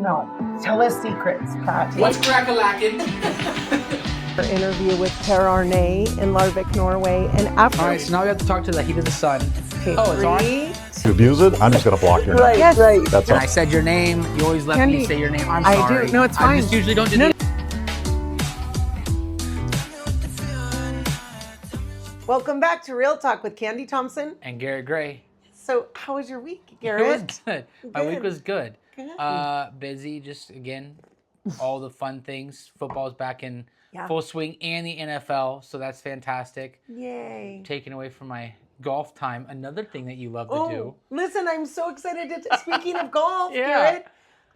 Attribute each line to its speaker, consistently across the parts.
Speaker 1: No. Tell us secrets, Pat.
Speaker 2: What's crack-a-lackin'?
Speaker 1: Our interview with Per Arne in Larvik, Norway. And after.
Speaker 2: All right, so now we have to talk to the heat of the sun.
Speaker 1: Okay,
Speaker 2: Oh, it's on?
Speaker 3: You abuse it, I'm just going to block your name.
Speaker 1: Right, yes. Right.
Speaker 3: That's
Speaker 2: And
Speaker 3: all.
Speaker 2: I said your name. You always let me
Speaker 1: Kandi,
Speaker 2: say your name. I'm
Speaker 1: I
Speaker 2: sorry.
Speaker 1: do. No, it's fine.
Speaker 2: I just usually don't do that.
Speaker 1: Welcome back to Real Talk with Kandi Thompson.
Speaker 2: And Garrett Gray.
Speaker 1: So, how was your week,
Speaker 2: It
Speaker 1: Garrett?
Speaker 2: was good. My week was good.
Speaker 1: Good.
Speaker 2: Busy, just again, all the fun things. Football's back in full swing, and the NFL, so that's fantastic.
Speaker 1: Yay.
Speaker 2: Taken away from my golf time. Another thing that you love to do.
Speaker 1: Listen, I'm so excited to speaking of golf,
Speaker 2: Yeah.
Speaker 1: Garrett.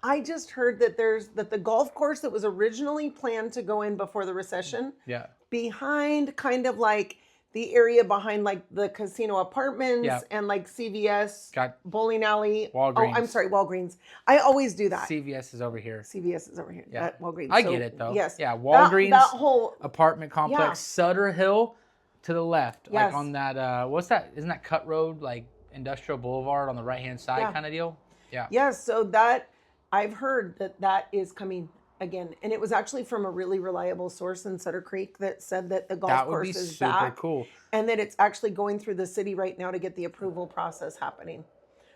Speaker 1: I just heard that the golf course that was originally planned to go in before the recession,
Speaker 2: Yeah.
Speaker 1: behind kind of like the area behind like the casino apartments
Speaker 2: Yeah.
Speaker 1: and like CVS,
Speaker 2: Got
Speaker 1: bowling alley.
Speaker 2: Walgreens.
Speaker 1: Oh, I'm sorry, Walgreens. I always do that.
Speaker 2: CVS is over here.
Speaker 1: CVS is over here.
Speaker 2: Yeah.
Speaker 1: That Walgreens.
Speaker 2: I
Speaker 1: So,
Speaker 2: get it though.
Speaker 1: Yes.
Speaker 2: Yeah, Walgreens.
Speaker 1: That whole
Speaker 2: apartment complex,
Speaker 1: Yeah.
Speaker 2: Sutter Hill to the left.
Speaker 1: Yes.
Speaker 2: Like on that, what's that? Isn't that Cut Road, like Industrial Boulevard on the right-hand side
Speaker 1: Yeah.
Speaker 2: kind of deal? Yeah.
Speaker 1: Yes, so that I've heard that is coming again, and it was actually from a really reliable source in Sutter Creek that said that the golf
Speaker 2: That would
Speaker 1: course
Speaker 2: be
Speaker 1: is
Speaker 2: super
Speaker 1: back,
Speaker 2: cool.
Speaker 1: and that it's actually going through the city right now to get the approval process happening.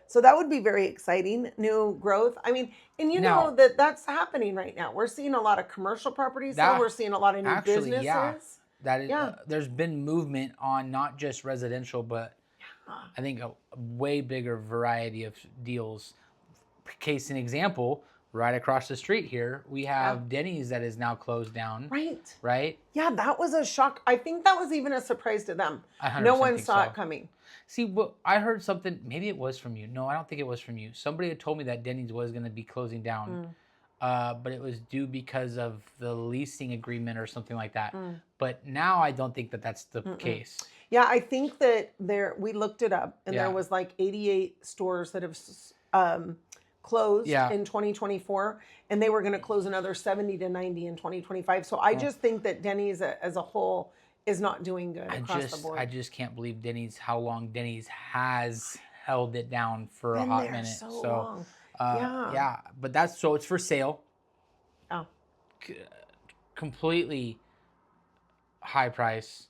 Speaker 1: So that would be very exciting, new growth. I mean, and you
Speaker 2: Now-
Speaker 1: know that's happening right now. We're seeing a lot of commercial properties.
Speaker 2: That-
Speaker 1: We're seeing a lot of new
Speaker 2: actually,
Speaker 1: businesses.
Speaker 2: yeah. That is,
Speaker 1: Yeah.
Speaker 2: there's been movement on not just residential, but I think a way bigger variety of deals. Case in example, right across the street here, we have Denny's that is now closed down.
Speaker 1: Right.
Speaker 2: Right?
Speaker 1: Yeah, that was a shock. I think that was even a surprise to them.
Speaker 2: I 100%
Speaker 1: No one
Speaker 2: think
Speaker 1: saw
Speaker 2: so.
Speaker 1: it coming.
Speaker 2: See, well, I heard something. Maybe it was from you. No, I don't think it was from you. Somebody had told me that Denny's was going to be closing down, but it was due because of the leasing agreement or something like that. But now I don't think that that's the case.
Speaker 1: Yeah, I think that we looked it up, and
Speaker 2: Yeah.
Speaker 1: there was like 88 stores that have closed
Speaker 2: Yeah.
Speaker 1: in 2024, and they were going to close another 70 to 90 in 2025. So I just think that Denny's as a whole is not doing good across the board.
Speaker 2: I just can't believe how long Denny's has held it down for a
Speaker 1: Been
Speaker 2: hot
Speaker 1: there
Speaker 2: minute.
Speaker 1: so long.
Speaker 2: Yeah, but it's for sale.
Speaker 1: Oh.
Speaker 2: Completely high price.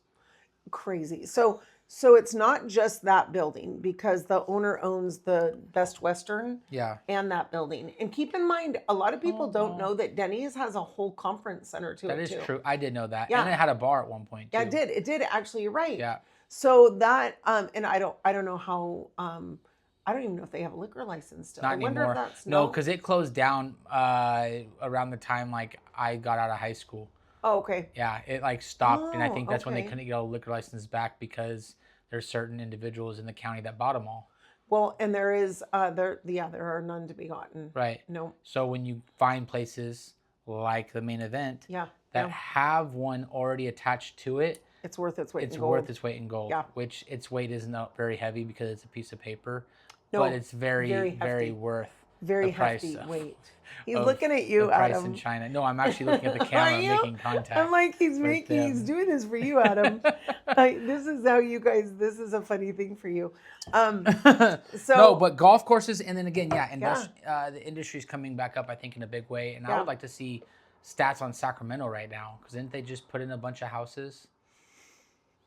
Speaker 1: Crazy. So it's not just that building, because the owner owns the Best Western
Speaker 2: Yeah.
Speaker 1: and that building. And keep in mind, a lot of people don't know that Denny's has a whole conference center to
Speaker 2: That
Speaker 1: it
Speaker 2: is
Speaker 1: too.
Speaker 2: true. I did know that.
Speaker 1: Yeah.
Speaker 2: And it had a bar at one point too.
Speaker 1: Yeah, it did. It did actually. You're right.
Speaker 2: Yeah.
Speaker 1: So that and I don't know how I don't even know if they have a liquor license still.
Speaker 2: Not
Speaker 1: I wonder
Speaker 2: anymore.
Speaker 1: if that's
Speaker 2: No, because it closed down around the time like I got out of high school.
Speaker 1: Oh, okay.
Speaker 2: Yeah, it like stopped, and I think that's when they
Speaker 1: okay.
Speaker 2: couldn't get a liquor license back because there's certain individuals in the county that bought them all.
Speaker 1: Well, and there are none to be gotten.
Speaker 2: Right.
Speaker 1: No.
Speaker 2: So when you find places like the main event
Speaker 1: Yeah.
Speaker 2: that have one already attached to it,
Speaker 1: It's worth its weight
Speaker 2: it's
Speaker 1: in gold.
Speaker 2: worth its weight in gold.
Speaker 1: Yeah.
Speaker 2: Which its weight is not very heavy because it's a piece of paper,
Speaker 1: No,
Speaker 2: but it's very,
Speaker 1: very
Speaker 2: very
Speaker 1: hefty.
Speaker 2: worth
Speaker 1: Very
Speaker 2: the price
Speaker 1: hefty
Speaker 2: of-
Speaker 1: weight. He's
Speaker 2: of
Speaker 1: looking at you,
Speaker 2: the price
Speaker 1: Adam.
Speaker 2: in China. No, I'm actually looking at the camera,
Speaker 1: you?
Speaker 2: making contact.
Speaker 1: I'm like, he's
Speaker 2: with them.
Speaker 1: he's doing this for you, Adam. This is how you guys. This is a funny thing for you. So
Speaker 2: No, but golf courses, and then again, the industry's coming back up, I think, in a big way. And I would like to see stats on Sacramento right now, because didn't they just put in a bunch of houses?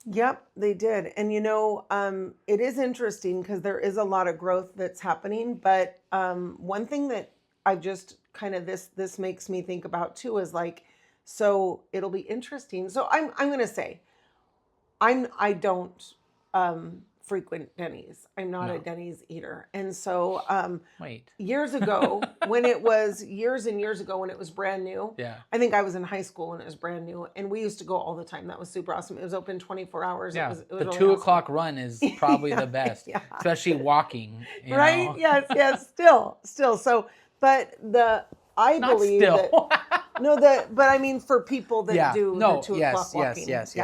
Speaker 1: Yep, they did. And it is interesting because there is a lot of growth that's happening. But one thing that I just kind of this makes me think about too is like, so it'll be interesting. So I'm gonna say, I don't frequent Denny's. I'm not a Denny's eater, and so
Speaker 2: Wait.
Speaker 1: years ago when it was brand new.
Speaker 2: Yeah.
Speaker 1: I think I was in high school when it was brand new, and we used to go all the time. That was super awesome. It was open 24 hours.
Speaker 2: Yeah.
Speaker 1: It was
Speaker 2: The
Speaker 1: really
Speaker 2: 2
Speaker 1: awesome.
Speaker 2: o'clock run is probably the best,
Speaker 1: yeah.
Speaker 2: especially walking. You
Speaker 1: Right?
Speaker 2: know?
Speaker 1: Yes. Still. So, but I
Speaker 2: Not
Speaker 1: believe
Speaker 2: still.
Speaker 1: that but I mean for people that do the 2 o'clock walking.
Speaker 2: Yes.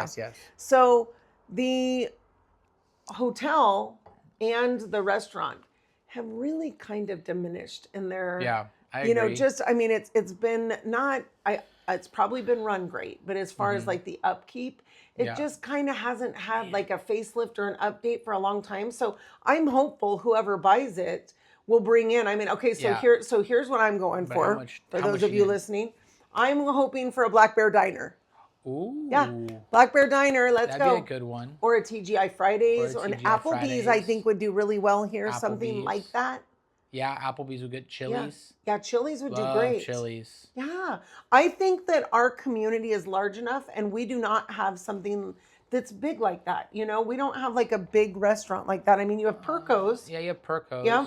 Speaker 1: So the hotel and the restaurant have really kind of diminished in their.
Speaker 2: Yeah, I agree.
Speaker 1: It's been it's probably been run great, but as far as like the upkeep, it just kind of hasn't had like a facelift or an update for a long time. So I'm hopeful whoever buys it will bring in. I mean, okay, so
Speaker 2: Yeah.
Speaker 1: here's what I'm going
Speaker 2: But
Speaker 1: for.
Speaker 2: how much
Speaker 1: Those of you
Speaker 2: in?
Speaker 1: listening, I'm hoping for a Black Bear Diner.
Speaker 2: Ooh.
Speaker 1: Yeah, Black Bear Diner. Let's
Speaker 2: That'd
Speaker 1: go.
Speaker 2: be a good one.
Speaker 1: Or a TGI Fridays, or an
Speaker 2: TGI
Speaker 1: Applebee's. I think
Speaker 2: Fridays.
Speaker 1: would do really well here. Something
Speaker 2: Applebee's.
Speaker 1: like that.
Speaker 2: Yeah, Applebee's would get Chili's.
Speaker 1: Yeah, Chili's would do
Speaker 2: Love
Speaker 1: great.
Speaker 2: Chili's.
Speaker 1: Yeah, I think that our community is large enough, and we do not have something that's big like that. You know, we don't have like a big restaurant like that. I mean, you have Perco's.
Speaker 2: Yeah, you have Perco's.
Speaker 1: Yeah.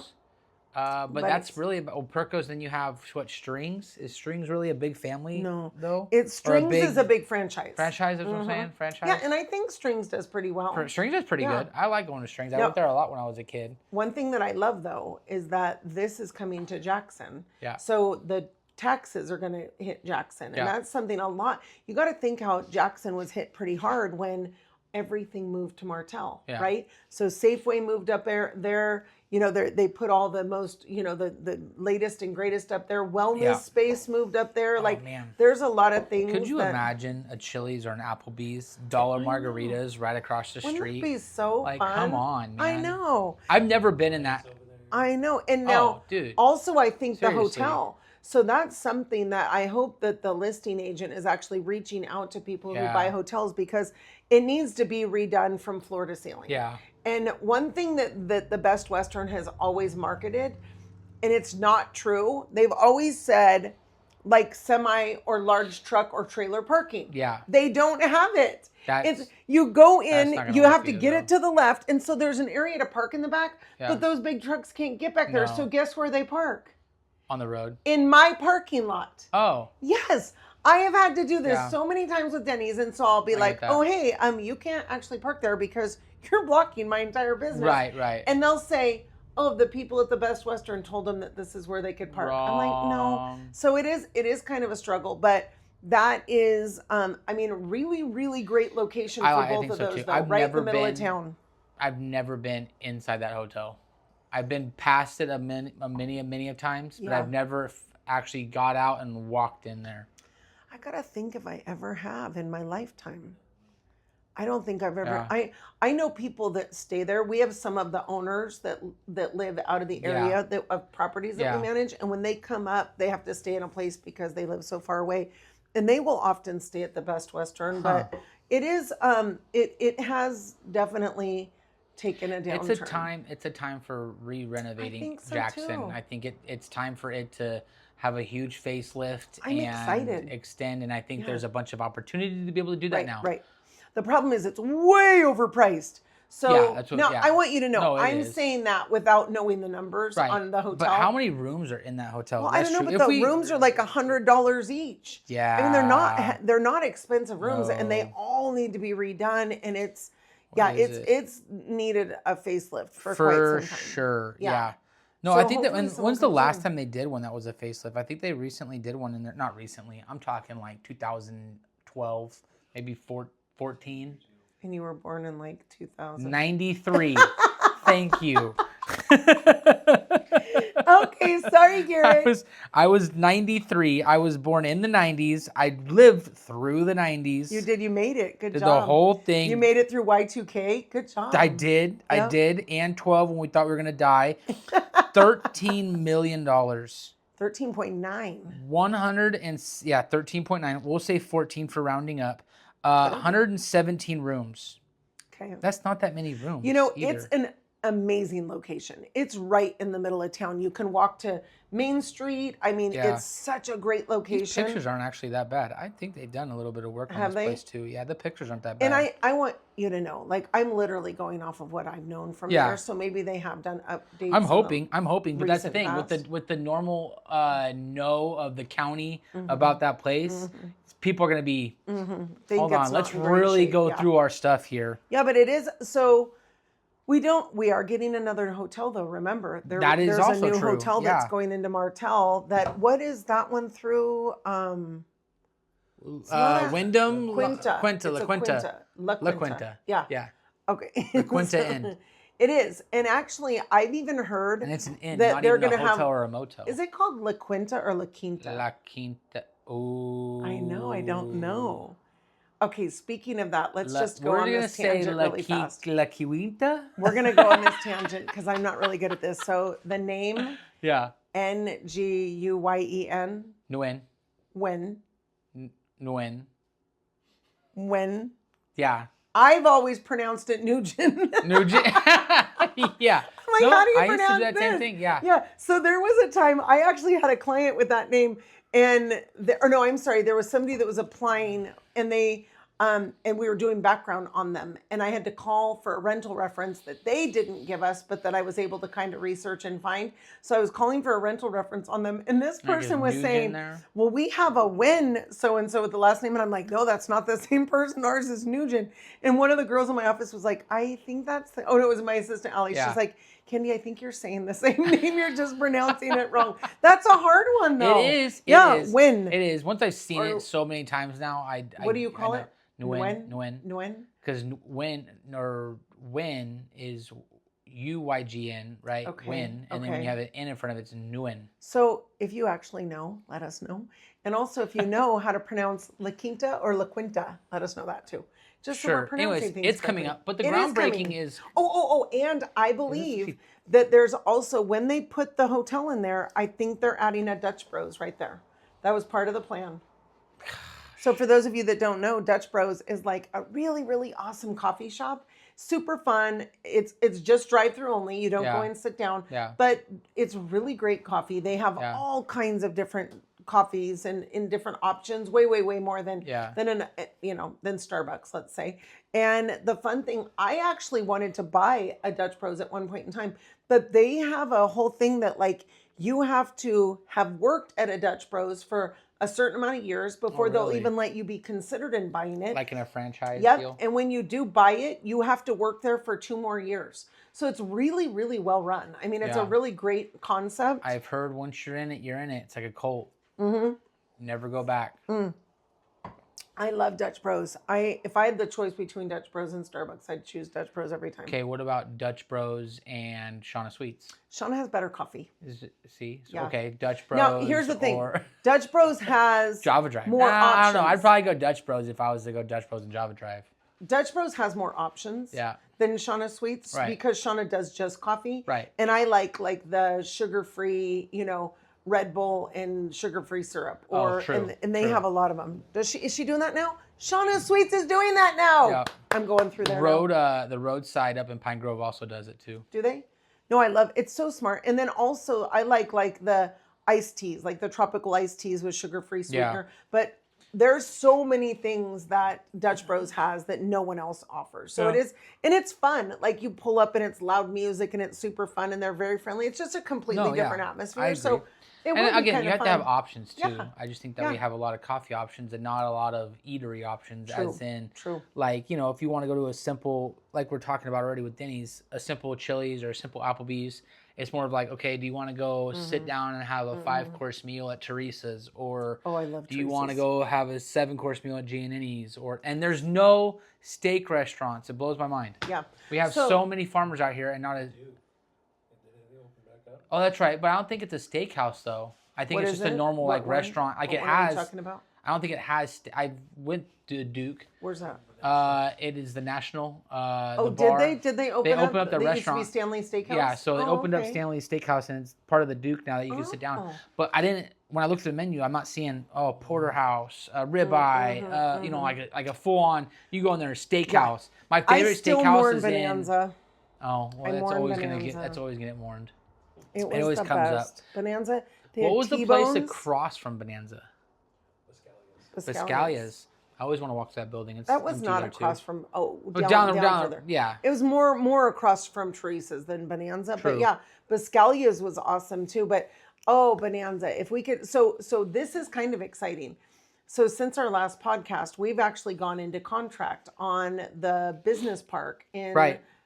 Speaker 2: But that's really about Perco's. Then you have what, Strings? Is Strings really a big family?
Speaker 1: No,
Speaker 2: though.
Speaker 1: It's Strings is a big franchise.
Speaker 2: Franchise is what I'm saying. Franchise.
Speaker 1: Yeah, and I think Strings does pretty well.
Speaker 2: Strings is pretty good. I like going to Strings. I
Speaker 1: Yeah.
Speaker 2: went there a lot when I was a kid.
Speaker 1: One thing that I love though is that this is coming to Jackson.
Speaker 2: Yeah.
Speaker 1: So the taxes are going to hit Jackson, and that's something a lot. You got to think how Jackson was hit pretty hard when everything moved to Martell, right? So Safeway moved up there. You know, they put all the most, you know, the latest and greatest up there. Wellness space moved up there. Like,
Speaker 2: man.
Speaker 1: there's a lot of things.
Speaker 2: Could you imagine a Chili's or an Applebee's dollar margaritas right across the street?
Speaker 1: Wouldn't that be so
Speaker 2: like,
Speaker 1: fun?
Speaker 2: come on, man.
Speaker 1: I know.
Speaker 2: I've never been in that.
Speaker 1: I know. And now,
Speaker 2: dude.
Speaker 1: also, I think
Speaker 2: Seriously.
Speaker 1: the hotel. So that's something that I hope that the listing agent is actually reaching out to people who buy hotels, because it needs to be redone from floor to ceiling.
Speaker 2: Yeah.
Speaker 1: And one thing that the Best Western has always marketed, and it's not true, they've always said like semi or large truck or trailer parking.
Speaker 2: Yeah.
Speaker 1: They don't have it.
Speaker 2: That's,
Speaker 1: It's you go in,
Speaker 2: not gonna
Speaker 1: you
Speaker 2: work
Speaker 1: have to
Speaker 2: either,
Speaker 1: get
Speaker 2: though.
Speaker 1: it to the left, and so there's an area to park in the back,
Speaker 2: Yeah.
Speaker 1: but those big trucks can't get back there.
Speaker 2: No.
Speaker 1: So guess where they park?
Speaker 2: on the road.
Speaker 1: In my parking lot.
Speaker 2: Oh.
Speaker 1: Yes. I have had to do this
Speaker 2: Yeah.
Speaker 1: so many times with Denny's, and so I'll be
Speaker 2: I
Speaker 1: like,
Speaker 2: get that.
Speaker 1: "Oh, hey, you can't actually park there because you're blocking my entire business."
Speaker 2: Right.
Speaker 1: And they'll say, "Oh, the people at the Best Western told them that this is where they could park." I'm like, "No."
Speaker 2: Wrong.
Speaker 1: So it is kind of a struggle, but that is, really, really great location for
Speaker 2: I
Speaker 1: both
Speaker 2: think
Speaker 1: of
Speaker 2: so,
Speaker 1: those,
Speaker 2: too.
Speaker 1: though,
Speaker 2: I've
Speaker 1: right in
Speaker 2: never
Speaker 1: the middle of
Speaker 2: been-
Speaker 1: town.
Speaker 2: I've never been inside that hotel. I've been past it many of times, but
Speaker 1: Yeah.
Speaker 2: I've never actually got out and walked in there.
Speaker 1: I gotta think if I ever have in my lifetime. I don't think I've ever.
Speaker 2: Yeah.
Speaker 1: I know people that stay there. We have some of the owners that live out of the area of properties that we manage, and when they come up, they have to stay in a place because they live so far away, and they will often stay at the Best Western. But it is it has definitely taken a downturn.
Speaker 2: It's a time for re-renovating
Speaker 1: think so,
Speaker 2: Jackson.
Speaker 1: too.
Speaker 2: I think it's time for it to have a huge facelift
Speaker 1: I'm
Speaker 2: and
Speaker 1: excited.
Speaker 2: extend, and I think there's a bunch of opportunity to be able to do that now.
Speaker 1: Right. The problem is it's way overpriced. So
Speaker 2: Yeah, that's what-
Speaker 1: now
Speaker 2: yeah.
Speaker 1: I want you to know,
Speaker 2: No, it
Speaker 1: I'm
Speaker 2: is.
Speaker 1: saying that without knowing the numbers
Speaker 2: Right.
Speaker 1: on the hotel.
Speaker 2: But how many rooms are in that hotel?
Speaker 1: Well, I
Speaker 2: That's
Speaker 1: don't know,
Speaker 2: true.
Speaker 1: but
Speaker 2: If
Speaker 1: the rooms are like $100 each.
Speaker 2: Yeah.
Speaker 1: I mean, they're not expensive rooms, and they
Speaker 2: No.
Speaker 1: all need to be redone. And it's
Speaker 2: is
Speaker 1: it's needed a facelift for quite
Speaker 2: For
Speaker 1: some time.
Speaker 2: sure.
Speaker 1: Yeah.
Speaker 2: Yeah. No,
Speaker 1: So
Speaker 2: I think that
Speaker 1: hopefully someone
Speaker 2: when's the
Speaker 1: comes
Speaker 2: last
Speaker 1: in.
Speaker 2: time they did one that was a facelift? I think they recently did one in there. Not recently. I'm talking like 2012, maybe 14.
Speaker 1: And you were born in like 2000.
Speaker 2: 93. Thank you.
Speaker 1: Okay, sorry, Garrett.
Speaker 2: I was 93. I was born in the 90s. I lived through the 90s.
Speaker 1: You did. You made it. Good
Speaker 2: Did
Speaker 1: job.
Speaker 2: the whole thing.
Speaker 1: You made it through Y2K. Good job.
Speaker 2: I did. I
Speaker 1: Yep.
Speaker 2: did. And 12 when we thought we were going to die. $13 million.
Speaker 1: 13.9.
Speaker 2: 13.9. We'll say 14 for rounding up. 117 rooms.
Speaker 1: Okay.
Speaker 2: That's not that many rooms.
Speaker 1: You know,
Speaker 2: either.
Speaker 1: it's an amazing location. It's right in the middle of town. You can walk to Main Street. I mean,
Speaker 2: Yeah.
Speaker 1: it's such a great
Speaker 2: These
Speaker 1: location.
Speaker 2: pictures aren't actually that bad. I think they've done a little bit of work on
Speaker 1: Have
Speaker 2: this
Speaker 1: they?
Speaker 2: place too. Yeah, the pictures aren't that bad.
Speaker 1: And I want you to know, like, I'm literally going off of what I've known from
Speaker 2: Yeah.
Speaker 1: there. So maybe they have done updates.
Speaker 2: I'm hoping, but that's the
Speaker 1: recent
Speaker 2: thing
Speaker 1: past.
Speaker 2: with the normal know of the county about that place. People are gonna be. Hold on, let's really go through our stuff here.
Speaker 1: Yeah, but it is so. We are getting another hotel though. Remember,
Speaker 2: That is
Speaker 1: there's
Speaker 2: also
Speaker 1: a new
Speaker 2: true,
Speaker 1: hotel that's
Speaker 2: yeah.
Speaker 1: going into Martell. What is that one through?
Speaker 2: Wyndham,
Speaker 1: Quinta.
Speaker 2: La
Speaker 1: It's a
Speaker 2: Quinta.
Speaker 1: La
Speaker 2: La
Speaker 1: Quinta.
Speaker 2: Quinta.
Speaker 1: Yeah.
Speaker 2: Yeah,
Speaker 1: Okay.
Speaker 2: the Quinta Inn,
Speaker 1: It is, and actually, I've even heard
Speaker 2: and it's an inn,
Speaker 1: that
Speaker 2: not
Speaker 1: they're
Speaker 2: even a
Speaker 1: gonna
Speaker 2: hotel
Speaker 1: have.
Speaker 2: or a motel.
Speaker 1: Is it called La Quinta or La Quinta?
Speaker 2: La Quinta? Oh,
Speaker 1: I know. I don't know. Okay, speaking of that, let's just go
Speaker 2: we're
Speaker 1: on
Speaker 2: gonna
Speaker 1: this
Speaker 2: say
Speaker 1: tangent really fast.
Speaker 2: La Quinta.
Speaker 1: We're going to go on this tangent because I'm not really good at this. So the name
Speaker 2: Yeah.
Speaker 1: Nguyen,
Speaker 2: Nguyen.
Speaker 1: when,
Speaker 2: Nguyen.
Speaker 1: when.
Speaker 2: Yeah.
Speaker 1: I've always pronounced it Nugent.
Speaker 2: Nugent. Yeah.
Speaker 1: I'm like, how do you
Speaker 2: I used to
Speaker 1: pronounce
Speaker 2: do that
Speaker 1: this?
Speaker 2: same thing. Yeah.
Speaker 1: Yeah. So there was a time I actually had a client with that name, and there was somebody that was applying, and and we were doing background on them, and I had to call for a rental reference that they didn't give us, but that I was able to kind of research and find. So I was calling for a rental reference on them, and this person was saying, "Well, we have a Win so and so with the last name," and I'm like, "No, that's not the same person. Ours is Nugent." And one of the girls in my office was like, "I think that's no, it was my assistant Allie."
Speaker 2: Yeah.
Speaker 1: She's like, "Kendi, I think you're saying the same name. You're just pronouncing it wrong." That's a hard one, though.
Speaker 2: It is.
Speaker 1: Win.
Speaker 2: It is. Once I've seen it so many times now,
Speaker 1: what do you call it?
Speaker 2: Nguyen. Because when is UYGN, right?
Speaker 1: Okay.
Speaker 2: Win, and then when you have an N in front of it, it's Nguyen.
Speaker 1: So if you actually know, let us know. And also, if you know how to pronounce La Quinta or La Quinta, let us know that too. Just so we're
Speaker 2: Sure.
Speaker 1: pronouncing
Speaker 2: Anyways,
Speaker 1: things
Speaker 2: it's
Speaker 1: correctly.
Speaker 2: coming up, but the
Speaker 1: It is
Speaker 2: groundbreaking
Speaker 1: coming.
Speaker 2: is.
Speaker 1: And I believe that there's also, when they put the hotel in there, I think they're adding a Dutch Bros right there. That was part of the plan. So for those of you that don't know, Dutch Bros is like a really, really awesome coffee shop. Super fun. It's just drive-through only. You don't go and sit down.
Speaker 2: Yeah.
Speaker 1: But it's really great coffee. They have all kinds of different coffees and in different options, way more than Starbucks, let's say. And the fun thing, I actually wanted to buy a Dutch Bros at one point in time, but they have a whole thing that like you have to have worked at a Dutch Bros for a certain amount of years before they'll even let you be considered in buying it.
Speaker 2: Like in a franchise
Speaker 1: Yep.
Speaker 2: deal?
Speaker 1: And when you do buy it, you have to work there for 2 more years. So it's really, really well run. I mean, it's a really great concept.
Speaker 2: I've heard once you're in it, you're in it. It's like a cult. Never go back.
Speaker 1: I love Dutch Bros. If I had the choice between Dutch Bros and Starbucks, I'd choose Dutch Bros every time.
Speaker 2: Okay, what about Dutch Bros and Shauna Sweets?
Speaker 1: Shauna has better coffee.
Speaker 2: Okay, Dutch Bros.
Speaker 1: Now, here's the thing. Dutch Bros has
Speaker 2: Java Drive.
Speaker 1: more options.
Speaker 2: I don't know. I'd probably go Dutch Bros if I was to go Dutch Bros and Java Drive.
Speaker 1: Dutch Bros has more options than Shauna Sweets because Shauna does just coffee.
Speaker 2: Right.
Speaker 1: And I like the sugar-free, Red Bull and sugar-free syrup. And they have a lot of them. Is she doing that now? Shauna Sweets is doing that now.
Speaker 2: Yeah.
Speaker 1: I'm going through there
Speaker 2: The roadside up in Pine Grove also does it too.
Speaker 1: Do they? No, I love it's so smart. And then also I like the iced teas, like the tropical iced teas with sugar-free sweetener. But there's so many things that Dutch Bros has that no one else offers. So it is, and it's fun. Like you pull up and it's loud music and it's super fun and they're very friendly. It's just a completely different atmosphere.
Speaker 2: I agree.
Speaker 1: So it would
Speaker 2: and
Speaker 1: be
Speaker 2: again, you have
Speaker 1: fun.
Speaker 2: to have options too.
Speaker 1: Yeah.
Speaker 2: I just think that we have a lot of coffee options and not a lot of eatery options. As in, like if you want to go to a simple, like we're talking about already with Denny's, a simple Chili's or a simple Applebee's. It's more of like, okay, do you want to go sit down and have a 5-course meal at Teresa's, or
Speaker 1: I love
Speaker 2: do you want to go have a 7-course meal at Giannini's, and there's no steak restaurants. It blows my mind.
Speaker 1: Yeah,
Speaker 2: we have so many farmers out here, and not a. Oh, that's right, but I don't think it's a steakhouse though. I think it's just a normal restaurant. Like it has. What are you talking about? I don't think it has. I went to Duke.
Speaker 1: Where's that?
Speaker 2: It is the National.
Speaker 1: The
Speaker 2: bar.
Speaker 1: Did they open up the restaurant? Used to be Stanley Steakhouse.
Speaker 2: Yeah, so they opened up Stanley Steakhouse, and it's part of the Duke now that you can sit down. But I didn't. When I looked at the menu, I'm not seeing porterhouse, ribeye, like a full on. You go in there, steakhouse. Yeah. My favorite steakhouse is
Speaker 1: Bonanza.
Speaker 2: In. Oh, well, that's always gonna get mourned.
Speaker 1: It always comes up. Bonanza.
Speaker 2: What was the place across from Bonanza? Biscalia's. I always want to walk to that building.
Speaker 1: That was not across from
Speaker 2: down
Speaker 1: further.
Speaker 2: Yeah.
Speaker 1: It was more across from Teresa's than Bonanza.
Speaker 2: True.
Speaker 1: But yeah, Biscalia's was awesome too. But Bonanza. If we could so this is kind of exciting. So since our last podcast, we've actually gone into contract on the business park in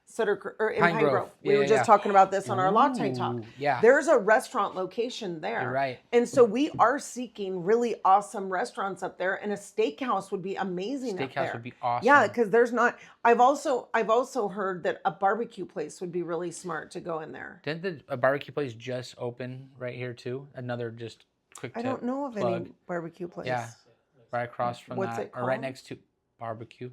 Speaker 1: Sutter or in Pine Grove. We were just talking about this on our Latte Talk.
Speaker 2: Yeah.
Speaker 1: There's a restaurant location there.
Speaker 2: You're right.
Speaker 1: And so we are seeking really awesome restaurants up there, and a steakhouse would be amazing up there.
Speaker 2: Steakhouse would be awesome.
Speaker 1: Yeah, because there's not. I've also heard that a barbecue place would be really smart to go in there.
Speaker 2: Didn't a barbecue place just open right here too? Another just quick.
Speaker 1: I don't know of any barbecue place.
Speaker 2: Yeah, right across from
Speaker 1: What's it
Speaker 2: or right
Speaker 1: called?
Speaker 2: next to Barbecue.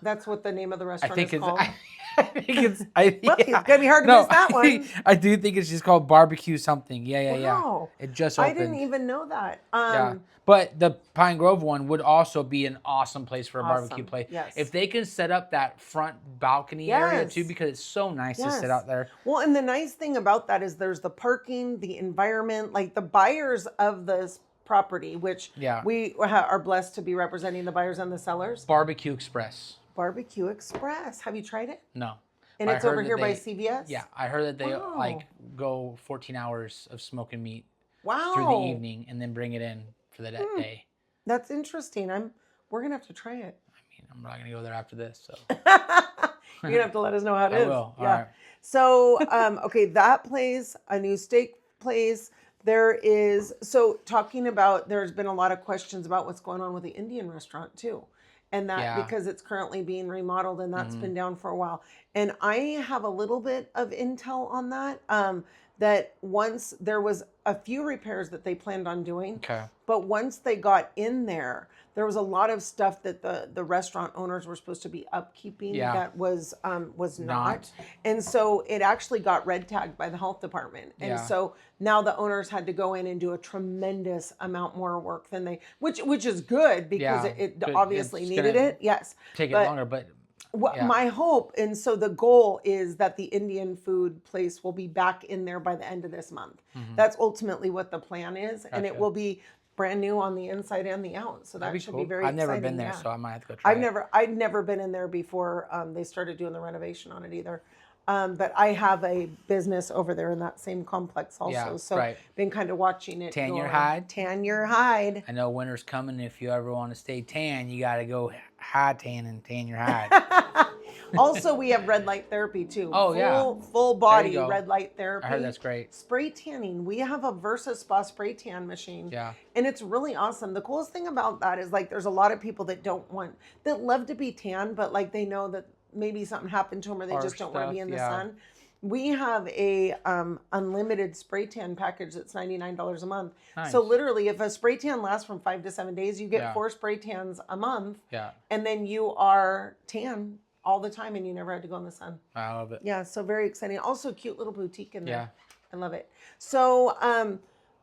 Speaker 1: That's what the name of the
Speaker 2: I
Speaker 1: restaurant
Speaker 2: think
Speaker 1: is
Speaker 2: it's.
Speaker 1: called.
Speaker 2: I think it's.
Speaker 1: Well, it's gonna be hard to miss that one.
Speaker 2: I do think it's just called barbecue something. Yeah.
Speaker 1: Wow.
Speaker 2: It just
Speaker 1: I
Speaker 2: opened.
Speaker 1: didn't even know that.
Speaker 2: Yeah, but the Pine Grove one would also be an awesome place for a barbecue
Speaker 1: Awesome.
Speaker 2: place.
Speaker 1: Yes.
Speaker 2: If they can set up that front balcony area too,
Speaker 1: Yes.
Speaker 2: because it's so nice to sit
Speaker 1: Yes.
Speaker 2: out there.
Speaker 1: Well, and the nice thing about that is there's the parking, the environment, like the buyers of this property, which
Speaker 2: Yeah.
Speaker 1: we are blessed to be representing the buyers and the sellers.
Speaker 2: Barbecue Express.
Speaker 1: Barbecue Express. Have you tried it?
Speaker 2: No.
Speaker 1: And
Speaker 2: But I
Speaker 1: it's
Speaker 2: heard
Speaker 1: over
Speaker 2: that
Speaker 1: here by
Speaker 2: they-
Speaker 1: CVS?
Speaker 2: Yeah, I heard that they
Speaker 1: Wow.
Speaker 2: like go 14 hours of smoking meat
Speaker 1: Wow.
Speaker 2: through the evening and then bring it in for the day.
Speaker 1: That's interesting. We're gonna have to try it.
Speaker 2: I mean, I'm not gonna go there after this, so
Speaker 1: You're gonna have to let us know how it
Speaker 2: I
Speaker 1: is.
Speaker 2: will.
Speaker 1: Yeah.
Speaker 2: All right.
Speaker 1: So, okay, that place, a new steak place. There is, so talking about, there's been a lot of questions about what's going on with the Indian restaurant too. And that
Speaker 2: Yeah.
Speaker 1: because it's currently being remodeled and that's been down for a while. And I have a little bit of intel on that. That once there was a few repairs that they planned on doing.
Speaker 2: Okay.
Speaker 1: But once they got in there, there was a lot of stuff that the restaurant owners were supposed to be upkeeping
Speaker 2: Yeah.
Speaker 1: that was not.
Speaker 2: Not.
Speaker 1: And so it actually got red tagged by the health department. And
Speaker 2: Yeah.
Speaker 1: so now the owners had to go in and do a tremendous amount more work than they, which is good because
Speaker 2: Yeah,
Speaker 1: it
Speaker 2: good.
Speaker 1: obviously
Speaker 2: It's
Speaker 1: needed
Speaker 2: gonna
Speaker 1: it. Yes.
Speaker 2: Take it
Speaker 1: But
Speaker 2: longer, but
Speaker 1: what my hope, and so the goal is that the Indian food place will be back in there by the end of this month. That's ultimately what the plan is, and it
Speaker 2: Gotcha.
Speaker 1: will be brand new on the inside and the out. So that
Speaker 2: that'd be
Speaker 1: should
Speaker 2: cool.
Speaker 1: be very
Speaker 2: I've never
Speaker 1: exciting.
Speaker 2: been there,
Speaker 1: Yeah.
Speaker 2: so I might have to go try it.
Speaker 1: I'd never been in there before they started doing the renovation on it either. But I have a business over there in that same complex also.
Speaker 2: Yeah,
Speaker 1: so
Speaker 2: right.
Speaker 1: been kind of watching it.
Speaker 2: Tan your
Speaker 1: go on.
Speaker 2: hide?
Speaker 1: Tan your hide.
Speaker 2: I know winter's coming. If you ever want to stay tan, you got to go high tan and tan your hide.
Speaker 1: Also, we have red light therapy too.
Speaker 2: Oh, yeah.
Speaker 1: Full body
Speaker 2: go.
Speaker 1: red light therapy.
Speaker 2: I heard that's great.
Speaker 1: Spray tanning. We have a Versa Spa spray tan machine.
Speaker 2: Yeah.
Speaker 1: And it's really awesome. The coolest thing about that is like there's a lot of people that that love to be tan, but like they know that maybe something happened to them or they
Speaker 2: Harsh
Speaker 1: just don't want to be
Speaker 2: stuff,
Speaker 1: in the
Speaker 2: yeah.
Speaker 1: sun. We have a unlimited spray tan package that's $99 a month.
Speaker 2: Nice.
Speaker 1: So literally, if a spray tan lasts from 5 to 7 days, you get
Speaker 2: Yeah.
Speaker 1: 4 spray tans a month,
Speaker 2: Yeah,
Speaker 1: and then you are tan all the time, and you never had to go in the sun.
Speaker 2: I love it.
Speaker 1: Yeah, so very exciting. Also, cute little boutique in there.
Speaker 2: Yeah.
Speaker 1: I love it. So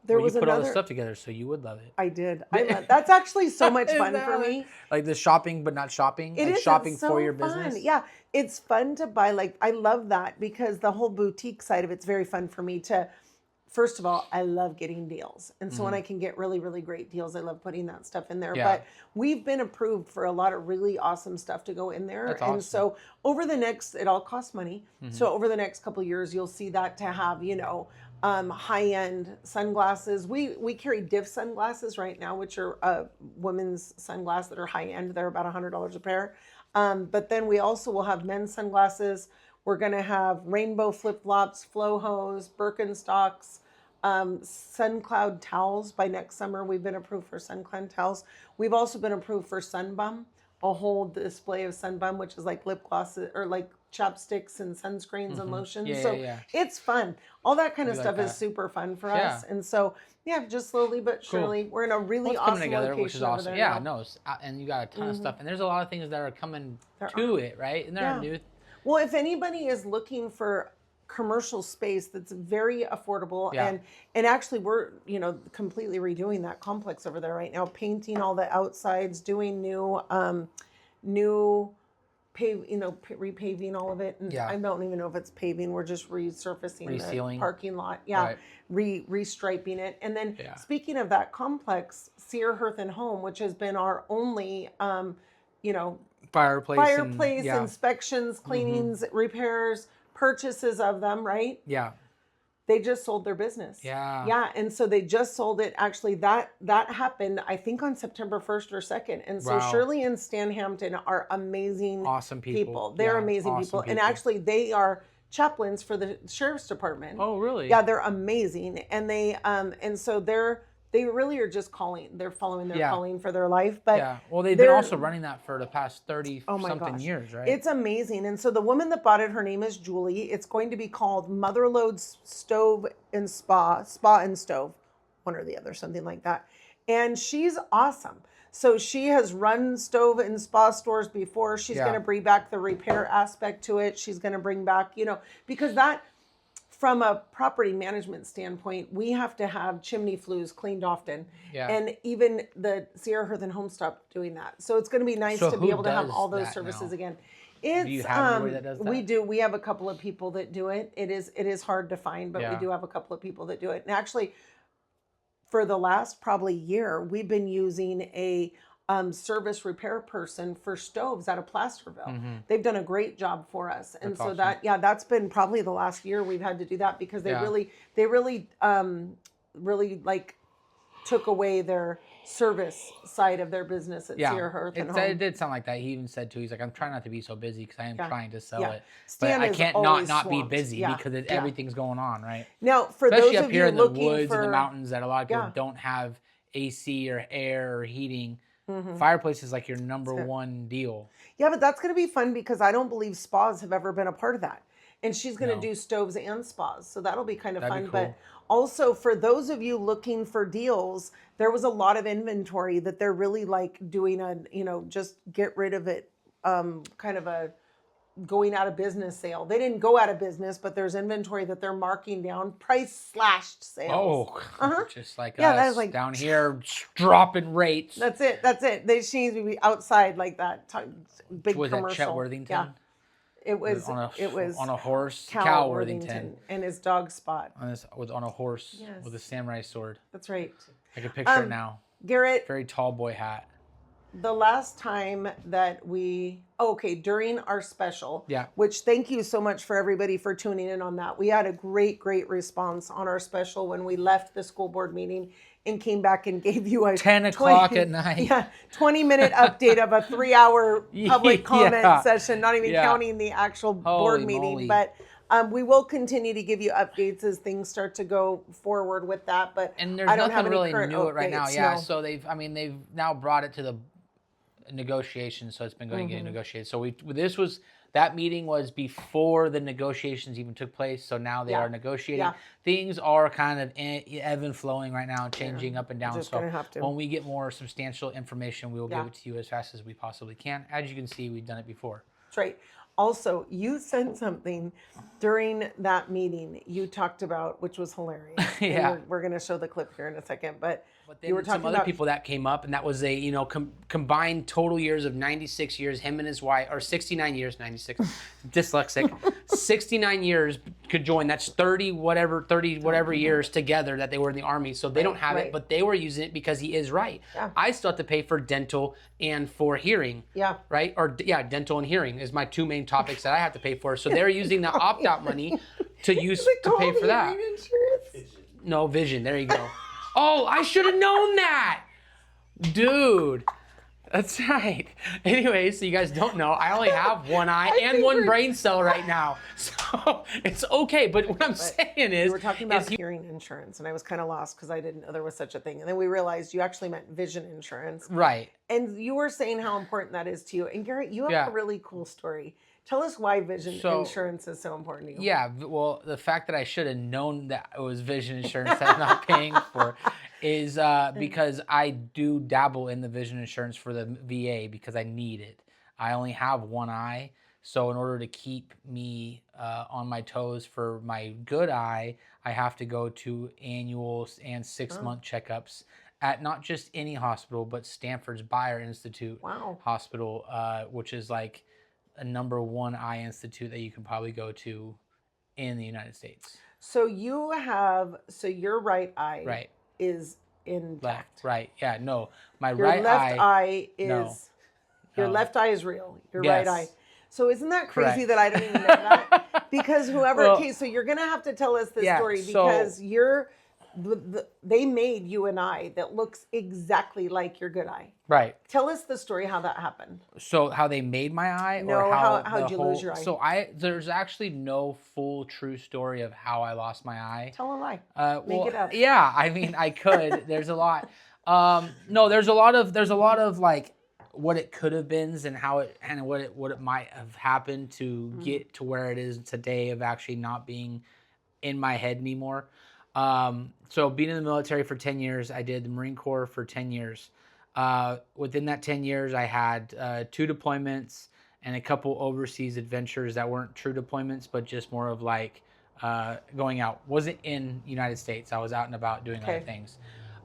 Speaker 1: there
Speaker 2: Well,
Speaker 1: was
Speaker 2: you put all this
Speaker 1: another.
Speaker 2: stuff together, so you would love it.
Speaker 1: I did. That's actually so much
Speaker 2: Is
Speaker 1: fun
Speaker 2: that
Speaker 1: for
Speaker 2: right?
Speaker 1: me.
Speaker 2: Like the shopping, but not shopping.
Speaker 1: It
Speaker 2: like
Speaker 1: is.
Speaker 2: shopping
Speaker 1: It's so
Speaker 2: for your
Speaker 1: fun.
Speaker 2: business.
Speaker 1: Yeah, it's fun to buy. Like I love that because the whole boutique side of it's very fun for me to. First of all, I love getting deals, and so when I can get really, really great deals, I love putting that stuff in there.
Speaker 2: Mm-hmm. Yeah.
Speaker 1: But we've been approved for a lot of really awesome stuff to go in there,
Speaker 2: That's
Speaker 1: and
Speaker 2: awesome.
Speaker 1: so over the next, it all costs money.
Speaker 2: Mm-hmm.
Speaker 1: So over the next couple of years, you'll see that to have high-end sunglasses. We carry Div sunglasses right now, which are women's sunglasses that are high-end. They're about $100 a pair. But then we also will have men's sunglasses. We're going to have rainbow flip-flops, flow hose, Birkenstocks, SunCloud towels. By next summer, we've been approved for SunCloud towels. We've also been approved for Sunbum, a whole display of Sunbum, which is like lip glosses or like chapsticks and sunscreens and lotions.
Speaker 2: Yeah,
Speaker 1: so
Speaker 2: yeah.
Speaker 1: it's fun. All that kind of
Speaker 2: We like
Speaker 1: stuff is
Speaker 2: that.
Speaker 1: super fun for
Speaker 2: Yeah.
Speaker 1: us. And so, yeah, just slowly but surely, we're in a really
Speaker 2: Well, it's
Speaker 1: awesome
Speaker 2: coming together,
Speaker 1: location
Speaker 2: which is
Speaker 1: over
Speaker 2: awesome.
Speaker 1: there
Speaker 2: Yeah,
Speaker 1: now.
Speaker 2: no, and you got a ton of stuff, and there's a lot of things that are coming
Speaker 1: There
Speaker 2: to it, right? And there are
Speaker 1: Yeah.
Speaker 2: new.
Speaker 1: Well, if anybody is looking for commercial space that's very affordable
Speaker 2: Yeah.
Speaker 1: and actually we're completely redoing that complex over there right now, painting all the outsides, doing new repaving all of it, and
Speaker 2: Yeah.
Speaker 1: I don't even know if it's paving, we're just resurfacing the
Speaker 2: Resealing.
Speaker 1: parking lot, yeah,
Speaker 2: Right.
Speaker 1: restriping it. And then
Speaker 2: Yeah.
Speaker 1: speaking of that complex, Sear Hearth and Home, which has been our only
Speaker 2: Fireplace. And,
Speaker 1: inspections, cleanings, repairs, purchases of them, right?
Speaker 2: yeah.
Speaker 1: They just sold their business.
Speaker 2: Yeah.
Speaker 1: Yeah. And so they just sold it. Actually, that happened, I think, on September 1st or 2nd. And so
Speaker 2: Wow.
Speaker 1: Shirley and Stan Hampton are amazing
Speaker 2: Awesome people.
Speaker 1: They're
Speaker 2: Yeah,
Speaker 1: amazing
Speaker 2: awesome
Speaker 1: people. And actually, they are chaplains for the sheriff's department.
Speaker 2: Oh, really?
Speaker 1: Yeah, they're amazing. And and so they really are just calling. They're following their
Speaker 2: Yeah.
Speaker 1: calling for their life. But
Speaker 2: Yeah. Well, they've been
Speaker 1: they're-
Speaker 2: also running that for the past 30
Speaker 1: Oh my
Speaker 2: something
Speaker 1: gosh.
Speaker 2: years, right?
Speaker 1: It's amazing. And so the woman that bought it, her name is Julie. It's going to be called Motherlode's Stove and Spa and Stove. one or the other, something like that. And she's awesome. So she has run stove and spa stores before. She's going to bring back the repair aspect to it. She's going to bring back, because that, from a property management standpoint, we have to have chimney flues cleaned often.
Speaker 2: Yeah.
Speaker 1: And even the Sierra Hearth and Home stopped doing that. So it's going to be nice
Speaker 2: So
Speaker 1: to be
Speaker 2: who
Speaker 1: able to have
Speaker 2: does
Speaker 1: all those
Speaker 2: that
Speaker 1: services
Speaker 2: now?
Speaker 1: again.
Speaker 2: Do you have anybody that does that?
Speaker 1: We do. We have a couple of people that do it. It is hard to find, but we do have a couple of people that do it. And actually, for the last probably year, we've been using a service repair person for stoves out of Placerville. They've done a great job for us. And
Speaker 2: That's
Speaker 1: so
Speaker 2: awesome.
Speaker 1: that's been probably the last year we've had to do that because they really like took away their service side of their business at Sierra Hearth and Home.
Speaker 2: It did sound like that. He even said too, he's like, I'm trying not to be so busy because I am trying to sell it.
Speaker 1: Stan
Speaker 2: but I
Speaker 1: is
Speaker 2: can't
Speaker 1: always
Speaker 2: not be
Speaker 1: swamped.
Speaker 2: busy because everything's going on, right?
Speaker 1: Now, for
Speaker 2: Especially
Speaker 1: those
Speaker 2: up
Speaker 1: of
Speaker 2: here
Speaker 1: you
Speaker 2: in the
Speaker 1: looking
Speaker 2: woods
Speaker 1: for
Speaker 2: and the mountains that a lot of people don't have AC or air or heating.
Speaker 1: Mm-hmm.
Speaker 2: Fireplace is like your number one deal.
Speaker 1: Yeah, but that's going to be fun because I don't believe spas have ever been a part of that. And she's going to do stoves and spas. So that'll be kind of fun.
Speaker 2: Cool.
Speaker 1: But also for those of you looking for deals, there was a lot of inventory that they're really like doing just get rid of it, kind of a going out of business sale. They didn't go out of business, but there's inventory that they're marking down, price slashed sales.
Speaker 2: Just like
Speaker 1: that
Speaker 2: us
Speaker 1: was like
Speaker 2: down here dropping rates.
Speaker 1: That's it. She needs to be outside like that. Big
Speaker 2: was
Speaker 1: commercial.
Speaker 2: Was that Chet Worthington?
Speaker 1: Yeah. It was
Speaker 2: on a horse.
Speaker 1: Cal Worthington and his dog Spot.
Speaker 2: On a horse with a samurai sword.
Speaker 1: That's right.
Speaker 2: I can picture it now.
Speaker 1: Garrett,
Speaker 2: very tall boy hat.
Speaker 1: The last time that during our special, which thank you so much for everybody for tuning in on that. We had a great response on our special when we left the school board meeting and came back and gave you a
Speaker 2: 10 o'clock at night.
Speaker 1: 20-minute update of a 3-hour public comment session, not even counting the actual board meeting. But we will continue to give you updates as things start to go forward with that. But
Speaker 2: and there's
Speaker 1: I don't
Speaker 2: nothing
Speaker 1: have any
Speaker 2: really
Speaker 1: current
Speaker 2: new
Speaker 1: updates,
Speaker 2: right now. Yeah.
Speaker 1: no.
Speaker 2: So they've now brought it to the negotiations. So it's been going to get negotiated. So that meeting was before the negotiations even took place. So now they are negotiating. Yeah. Things are kind of ebb and flowing right now, changing up and down. So when we get more substantial information, we will give it to you as fast as we possibly can. As you can see, we've done it before.
Speaker 1: That's right. Also, you sent something during that meeting you talked about, which was hilarious. We're going to show the clip here in a second, but
Speaker 2: then
Speaker 1: you were talking
Speaker 2: some other
Speaker 1: about
Speaker 2: people that came up, and that was a combined total years of 96 years. Him and his wife, or 69 years, 96, dyslexic, 69 years could join. That's 30 whatever years together that they were in the Army. So they don't have it, but they were using it because he is right. Yeah. I still have to pay for dental and for hearing. Yeah. Right? Or dental and hearing is my two main topics that I have to pay for. So they're using the opt-out money to pay for that. No, vision. There you go. Oh, I should have known that. Dude. That's right. Anyway, so you guys don't know, I only have one eye and one brain cell right now. So it's okay. But what I'm saying is...
Speaker 1: We're talking about hearing insurance, and I was kind of lost because I didn't know there was such a thing. And then we realized you actually meant vision insurance.
Speaker 2: Right.
Speaker 1: And you were saying how important that is to you. And Garrett, you have a really cool story. Tell us why vision insurance is so important to you.
Speaker 2: Yeah, well, the fact that I should have known that it was vision insurance that I'm not paying for is because I do dabble in the vision insurance for the VA because I need it. I only have one eye, so in order to keep me on my toes for my good eye, I have to go to annual and 6-month checkups at not just any hospital, but Stanford's Bayer Institute Hospital, which is like a #1 eye institute that you can probably go to in the United States.
Speaker 1: So your right eye is intact.
Speaker 2: Left, right, yeah, no.
Speaker 1: Your left eye is real. Your right eye. So isn't that crazy that I don't even know that? Because so you're gonna have to tell us this story because they made you an eye that looks exactly like your good eye. Right. Tell us the story how that happened.
Speaker 2: So how they made my eye?
Speaker 1: No,
Speaker 2: or
Speaker 1: how'd you lose your eye?
Speaker 2: So there's actually no full true story of how I lost my eye.
Speaker 1: Tell a lie. Make it up.
Speaker 2: Yeah, I mean I could. There's a lot. No, there's a lot of like what it could have been and what it might have happened to get to where it is today of actually not being in my head anymore. So being in the military for 10 years, I did the Marine Corps for 10 years. Within that 10 years, I had 2 deployments and a couple overseas adventures that weren't true deployments, but just more of like going out. Wasn't in United States. I was out and about doing other things.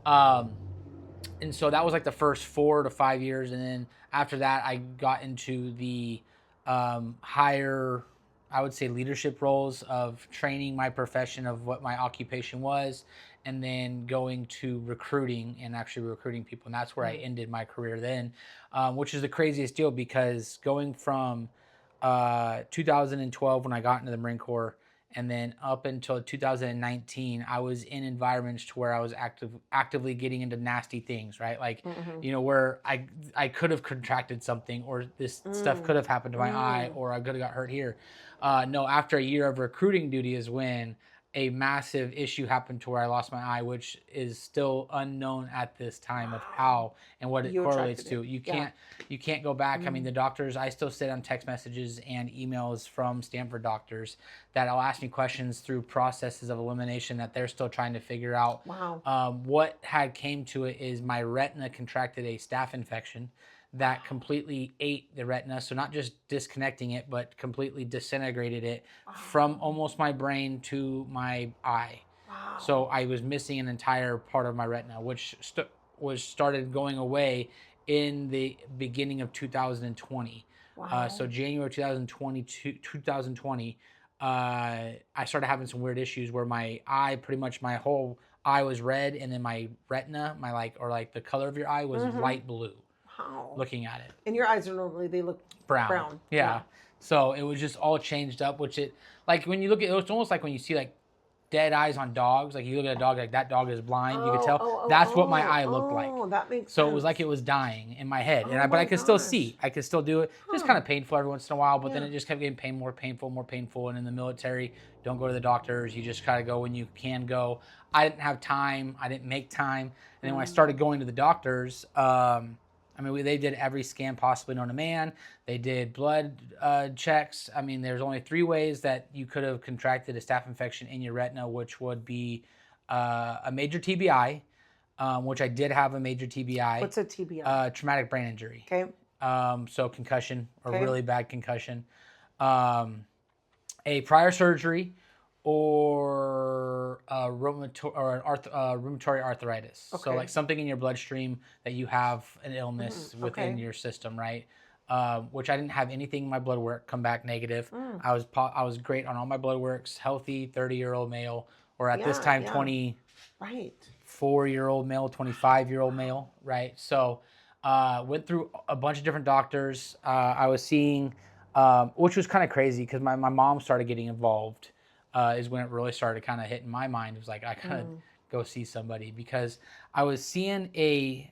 Speaker 2: And so that was like the first 4 to 5 years. And then after that, I got into the higher, I would say, leadership roles of training my profession of what my occupation was, and then going to recruiting and actually recruiting people. And that's where I ended my career then, which is the craziest deal, because going from 2012 when I got into the Marine Corps, and then up until 2019, I was in environments to where I was actively getting into nasty things, right? Like, where I could have contracted something, or this stuff could have happened to my eye, or I could have got hurt here. No, after a year of recruiting duty is when a massive issue happened to where I lost my eye, which is still unknown at this time of how and what it correlates to. You can't go back. I mean, the doctors, I still sit on text messages and emails from Stanford doctors that'll ask me questions through processes of elimination that they're still trying to figure out.
Speaker 1: Wow.
Speaker 2: What had came to it is my retina contracted a staph infection that completely ate the retina. So not just disconnecting it, but completely disintegrated it from almost my brain to my eye.
Speaker 1: Wow.
Speaker 2: So I was missing an entire part of my retina, which started going away in the beginning of 2020.
Speaker 1: Wow.
Speaker 2: So January 2020, I started having some weird issues where my eye, pretty much my whole eye was red, and then my retina, the color of your eye was light blue.
Speaker 1: Wow.
Speaker 2: Looking at it.
Speaker 1: And your eyes are normally, they look brown.
Speaker 2: Yeah. So it was just all changed up, which like when you look at it, it's almost like when you see like dead eyes on dogs. Like you look at a dog, like that dog is blind. You can tell. That's what my eye looked like.
Speaker 1: Oh, that makes sense.
Speaker 2: So it was like it was dying in my head. But I could still see. I could still do it. Just kind of painful every once in a while, but then it just kept getting more painful. And in the military, don't go to the doctors. You just try to go when you can go. I didn't have time. I didn't make time. And then when I started going to the doctors, they did every scan possibly known to man. They did blood checks. I mean, there's only 3 ways that you could have contracted a staph infection in your retina, which would be a major TBI, which I did have a major TBI.
Speaker 1: What's a TBI?
Speaker 2: Traumatic brain injury.
Speaker 1: Okay.
Speaker 2: So concussion, or really bad concussion. A prior surgery, or rheumatoid arthritis.
Speaker 1: Okay.
Speaker 2: So like something in your bloodstream that you have an illness within your system, right? Which I didn't have anything in my blood work come back negative. I was great on all my blood works, healthy 30-year-old male, or at this time 24-year-old male, 25-year-old male, right? So went through a bunch of different doctors. I was seeing, which was kind of crazy because my mom started getting involved. Is when it really started kind of hitting my mind. It was like, I gotta go see somebody, because I was seeing a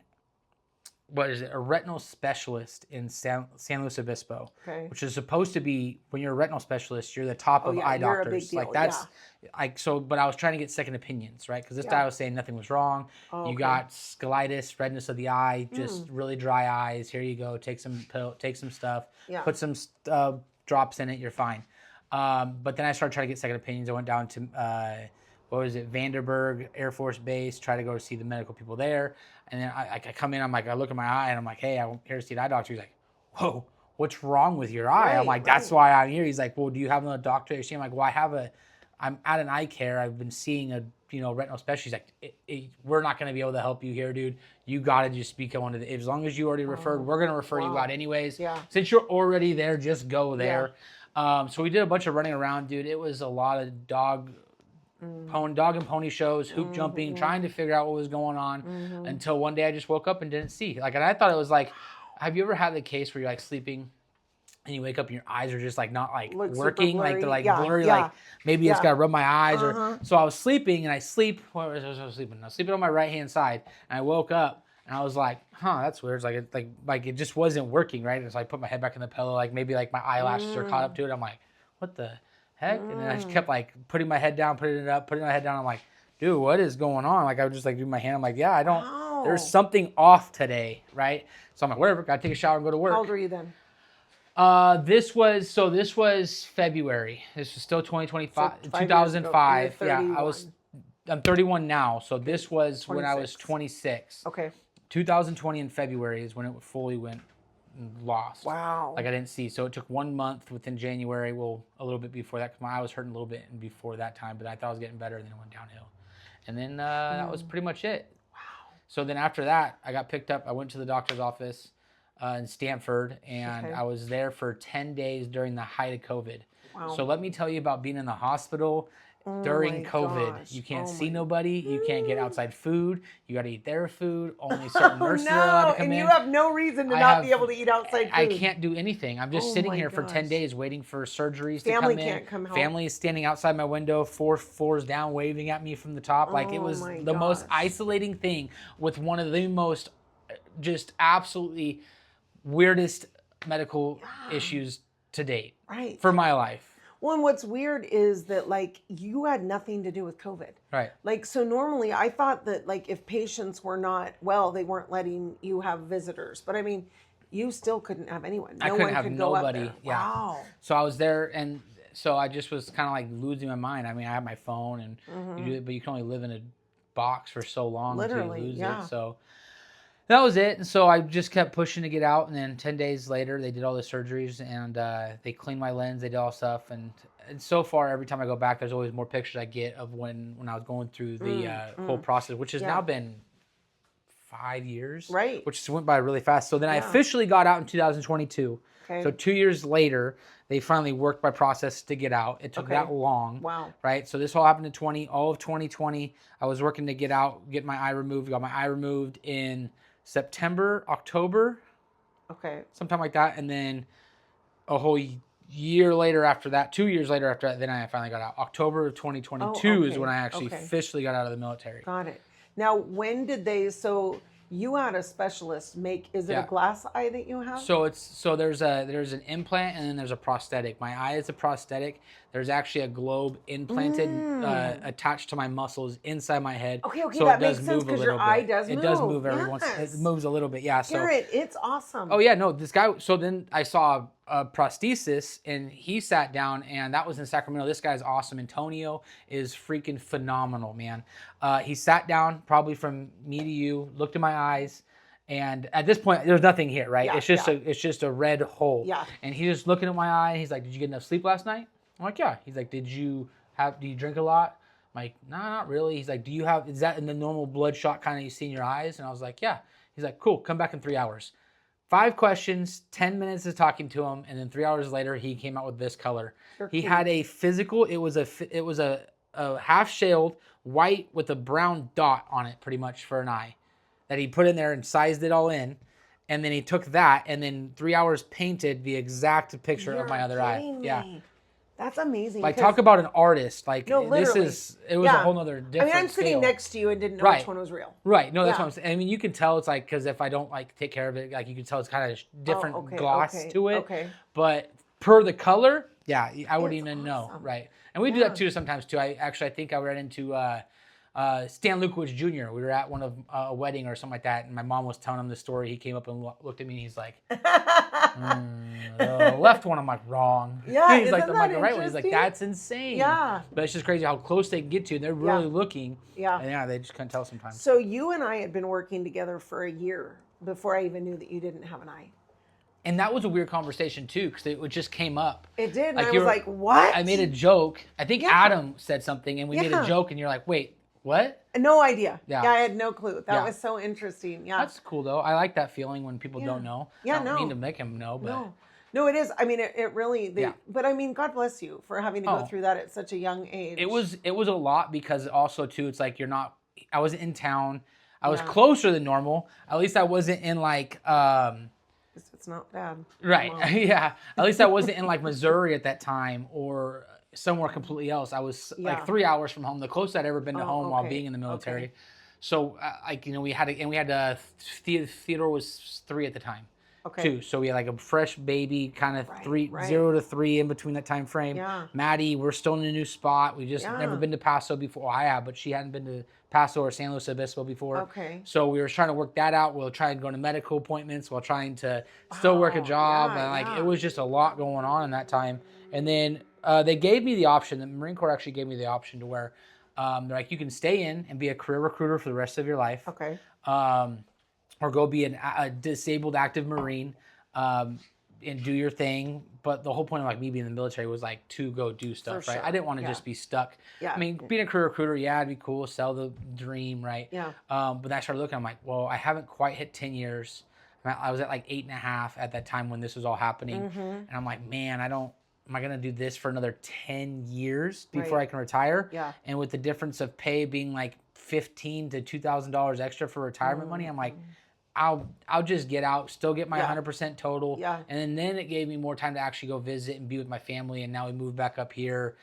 Speaker 2: retinal specialist in San Luis Obispo, which is supposed to be, when you're a retinal specialist, you're the top of eye doctors.
Speaker 1: A big deal.
Speaker 2: Like that's but I was trying to get second opinions, right? Because this guy was saying nothing was wrong. You got scolitis, redness of the eye, just really dry eyes. Here you go. Take some stuff, put some drops in it. You're fine. But then I started trying to get second opinions. I went down to, Vandenberg Air Force Base, try to go to see the medical people there. And then I come in, I look at my eye, and I'm like, hey, I'm here to see an eye doctor. He's like, whoa, what's wrong with your eye? I'm like, that's why I'm here. He's like, well, do you have another doctor you see? I'm like, well, I'm at an eye care. I've been seeing a, retinal specialist. He's like, we're not going to be able to help you here, dude. You got to just speak on as long as you already referred, we're going to refer you out anyways. Yeah. Since you're already there, just go there. So we did a bunch of running around, dude. It was a lot of dog and pony shows, hoop jumping, trying to figure out what was going on, until one day I just woke up and didn't see. And I thought it was like, have you ever had the case where you're like sleeping and you wake up and your eyes are just like not like working, like they're like blurry, like maybe it's got to rub my eyes or. So I was sleeping and I was sleeping on my right hand side, and I woke up. And I was like, that's weird. It's like it just wasn't working, right? And so I put my head back in the pillow, like maybe like my eyelashes are caught up to it. I'm like, what the heck? And then I just kept like putting my head down, putting my head down. I'm like, dude, what is going on? Like I would just like do my hand. I'm like, there's something off today, right? So I'm like, whatever, gotta take a shower and go to work.
Speaker 1: How old were you then?
Speaker 2: This was February. This was still 2025, 2005. Yeah, I was I'm 31 now. So this was when I was
Speaker 1: 26.
Speaker 2: 26.
Speaker 1: Okay.
Speaker 2: 2020 in February is when it fully went lost.
Speaker 1: Wow.
Speaker 2: Like I didn't see. So it took 1 month within January. Well, a little bit before that because my eye was hurting a little bit before that time, but I thought I was getting better, and then it went downhill. And then that was pretty much it.
Speaker 1: Wow.
Speaker 2: So then after that, I got picked up. I went to the doctor's office in Stanford, and
Speaker 1: Okay.
Speaker 2: I was there for 10 days during the height of COVID.
Speaker 1: Wow.
Speaker 2: So let me tell you about being in the hospital during
Speaker 1: my
Speaker 2: COVID.
Speaker 1: gosh.
Speaker 2: You can't
Speaker 1: Oh
Speaker 2: see
Speaker 1: my-
Speaker 2: nobody. You can't get outside food. You got to eat their food. Only certain nurses are allowed to come
Speaker 1: and
Speaker 2: in.
Speaker 1: you have no reason to
Speaker 2: I
Speaker 1: not
Speaker 2: have-
Speaker 1: be able to eat outside food.
Speaker 2: I can't do anything. I'm just
Speaker 1: Oh
Speaker 2: sitting
Speaker 1: my
Speaker 2: here for 10
Speaker 1: gosh.
Speaker 2: days waiting for surgeries
Speaker 1: Family
Speaker 2: to come in.
Speaker 1: can't come help.
Speaker 2: Family is standing outside my window, 4 floors down, waving at me from the top. Like it
Speaker 1: Oh
Speaker 2: was
Speaker 1: my
Speaker 2: the most
Speaker 1: gosh.
Speaker 2: isolating thing with one of the most just absolutely weirdest medical issues to date
Speaker 1: Right.
Speaker 2: for my life.
Speaker 1: Well, and what's weird is that like you had nothing to do with COVID.
Speaker 2: Right.
Speaker 1: Like, so normally I thought that like if patients were not well, they weren't letting you have visitors. But I mean, you still couldn't have anyone.
Speaker 2: I
Speaker 1: No
Speaker 2: couldn't
Speaker 1: one
Speaker 2: have
Speaker 1: could go up
Speaker 2: nobody.
Speaker 1: there.
Speaker 2: Yeah.
Speaker 1: Wow.
Speaker 2: So I was there, and so I just was kind of like losing my mind. I mean, I have my phone, and you do it, but you can only live in a box for so long until
Speaker 1: Literally,
Speaker 2: you lose
Speaker 1: yeah.
Speaker 2: it. So that was it. And so I just kept pushing to get out. And then 10 days later, they did all the surgeries, and they cleaned my lens. They did all stuff. And so far, every time I go back, there's always more pictures I get of when I was going through the whole process, which has now been 5 years.
Speaker 1: Right.
Speaker 2: Which just went by really fast. So then I
Speaker 1: Yeah.
Speaker 2: officially got out in 2022.
Speaker 1: Okay.
Speaker 2: So 2 years later, they finally worked my process to get out. It took
Speaker 1: Okay.
Speaker 2: that long.
Speaker 1: Wow.
Speaker 2: Right. So this all happened in all of 2020. I was working to get out, get my eye removed. Got my eye removed in September, October,
Speaker 1: Okay.
Speaker 2: sometime like that. And then a whole year later after that, 2 years later after that, then I finally got out. October of 2022 is
Speaker 1: okay,
Speaker 2: when I actually
Speaker 1: okay.
Speaker 2: officially got out of the military.
Speaker 1: Got it. Now, when did they, so you had a specialist make, is it
Speaker 2: Yeah.
Speaker 1: a glass eye that you have?
Speaker 2: So there's an implant and then there's a prosthetic. My eye is a prosthetic. There's actually a globe implanted attached to my muscles inside my head.
Speaker 1: Okay,
Speaker 2: so
Speaker 1: that
Speaker 2: it does
Speaker 1: makes sense,
Speaker 2: move a
Speaker 1: 'cause your
Speaker 2: little
Speaker 1: eye
Speaker 2: bit.
Speaker 1: does
Speaker 2: It does
Speaker 1: move,
Speaker 2: move every once.
Speaker 1: yes.
Speaker 2: It moves a little bit. Yeah. So
Speaker 1: Garrett, it's awesome.
Speaker 2: oh yeah, no, this guy. So then I saw a prosthesis, and he sat down, and that was in Sacramento. This guy's awesome. Antonio is freaking phenomenal, man. He sat down, probably from me to you, looked in my eyes, and at this point, there's nothing here, right?
Speaker 1: Yeah,
Speaker 2: It's just a red hole.
Speaker 1: Yeah.
Speaker 2: And he's just looking at my eye. And he's like, "Did you get enough sleep last night?" I'm like, "Yeah." He's like, Do you drink a lot?" I'm like, "No, not really." He's like, is that in the normal bloodshot kind of you see in your eyes? And I was like, "Yeah." He's like, "Cool, come back in 3 hours." 5 questions, 10 minutes of talking to him, and then 3 hours later, he came out with this color.
Speaker 1: You're
Speaker 2: He
Speaker 1: cute.
Speaker 2: had a physical. It was a half shelled white with a brown dot on it, pretty much for an eye, that he put in there and sized it all in, and then he took that and then 3 hours painted the exact picture of my other eye.
Speaker 1: kidding
Speaker 2: Yeah.
Speaker 1: me. That's amazing.
Speaker 2: Like
Speaker 1: 'cause-
Speaker 2: talk about an artist. Like
Speaker 1: No,
Speaker 2: this
Speaker 1: literally.
Speaker 2: it was a
Speaker 1: Yeah.
Speaker 2: whole nother
Speaker 1: I
Speaker 2: different
Speaker 1: mean, I'm sitting
Speaker 2: scale.
Speaker 1: next to you and didn't know
Speaker 2: Right.
Speaker 1: which one was real.
Speaker 2: Right. No, that's
Speaker 1: Yeah.
Speaker 2: what I'm saying. I mean, you can tell it's like, because if I don't like take care of it, like you can tell it's kind of different
Speaker 1: okay,
Speaker 2: gloss
Speaker 1: okay,
Speaker 2: to it.
Speaker 1: okay.
Speaker 2: But per the color, yeah, I wouldn't
Speaker 1: It's
Speaker 2: even know.
Speaker 1: awesome.
Speaker 2: Right. And we do that too sometimes too. I think I ran into Stan Lukowicz Jr. We were at one of a wedding or something like that, and my mom was telling him the story. He came up and looked at me, and he's like, the left one. I'm like, wrong.
Speaker 1: Yeah,
Speaker 2: He's like,
Speaker 1: isn't
Speaker 2: I'm like,
Speaker 1: that
Speaker 2: the right one. He's like,
Speaker 1: interesting?
Speaker 2: that's insane.
Speaker 1: Yeah.
Speaker 2: But it's just crazy how close they can get to you. They're really
Speaker 1: Yeah.
Speaker 2: looking.
Speaker 1: Yeah.
Speaker 2: And yeah, they just couldn't tell sometimes.
Speaker 1: So you and I had been working together for a year before I even knew that you didn't have an eye.
Speaker 2: And that was a weird conversation too, because it just came up.
Speaker 1: It did, and
Speaker 2: Like
Speaker 1: I
Speaker 2: you
Speaker 1: was
Speaker 2: were-
Speaker 1: like, what?
Speaker 2: I made a joke. I think
Speaker 1: Yeah.
Speaker 2: Adam said something, and we made
Speaker 1: Yeah.
Speaker 2: a joke, and you're like, wait, what?
Speaker 1: No idea.
Speaker 2: Yeah.
Speaker 1: I had no clue. That
Speaker 2: Yeah.
Speaker 1: was so interesting. Yeah.
Speaker 2: That's cool though. I like that feeling when people
Speaker 1: Yeah.
Speaker 2: don't know.
Speaker 1: Yeah,
Speaker 2: I don't mean
Speaker 1: no.
Speaker 2: to make him know, but
Speaker 1: No, it is. I mean, it really,
Speaker 2: Yeah.
Speaker 1: but I mean, God bless you for having to
Speaker 2: Oh.
Speaker 1: go through that at such a young age.
Speaker 2: it was a lot, because also too, it's like I wasn't in town. I was
Speaker 1: Yeah.
Speaker 2: closer than normal. At least I wasn't in like
Speaker 1: It's not bad.
Speaker 2: right.
Speaker 1: Wow.
Speaker 2: Yeah. At least I wasn't in like Missouri at that time or somewhere completely else. I was
Speaker 1: Yeah.
Speaker 2: like 3 hours from home, the closest I'd ever been to
Speaker 1: Oh,
Speaker 2: home while
Speaker 1: okay.
Speaker 2: being in the military.
Speaker 1: Okay.
Speaker 2: So like, we had Theodore was 3 at the time.
Speaker 1: Okay.
Speaker 2: Too. So we had like a fresh baby, kind of
Speaker 1: Right.
Speaker 2: 0 to 3 in between that time frame.
Speaker 1: Yeah.
Speaker 2: Maddie, we're still in a new spot. We just
Speaker 1: Yeah.
Speaker 2: never been to Paso before. Well, I have, but she hadn't been to Paso or San Luis Obispo before.
Speaker 1: Okay.
Speaker 2: So we were trying to work that out. We'll try and go to medical appointments while trying to still work a
Speaker 1: Wow,
Speaker 2: job.
Speaker 1: yeah,
Speaker 2: And like
Speaker 1: yeah.
Speaker 2: it was just a lot going on in that time. And then they gave me the option. The Marine Corps actually gave me the option to where They're like, you can stay in and be a career recruiter for the rest of your life.
Speaker 1: Okay.
Speaker 2: Or go be a disabled active Marine and do your thing. But the whole point of like me being in the military was like to go do stuff,
Speaker 1: For
Speaker 2: right?
Speaker 1: sure.
Speaker 2: I didn't want to just be stuck.
Speaker 1: Yeah.
Speaker 2: I mean, being a career recruiter, yeah, it'd be cool, sell the dream, right?
Speaker 1: Yeah.
Speaker 2: But then I started looking, I'm like, well, I haven't quite hit 10 years. I was at like 8.5 at that time when this was all happening. And I'm like, man, am I going to do this for another 10 years before I can retire?
Speaker 1: Yeah.
Speaker 2: And with the difference of pay being like $1,500 to $2,000 extra for retirement money, I'm like, I'll just get out, still get my 100% total.
Speaker 1: Yeah.
Speaker 2: And then it gave me more time to actually go visit and be with my family. And now we moved back up here,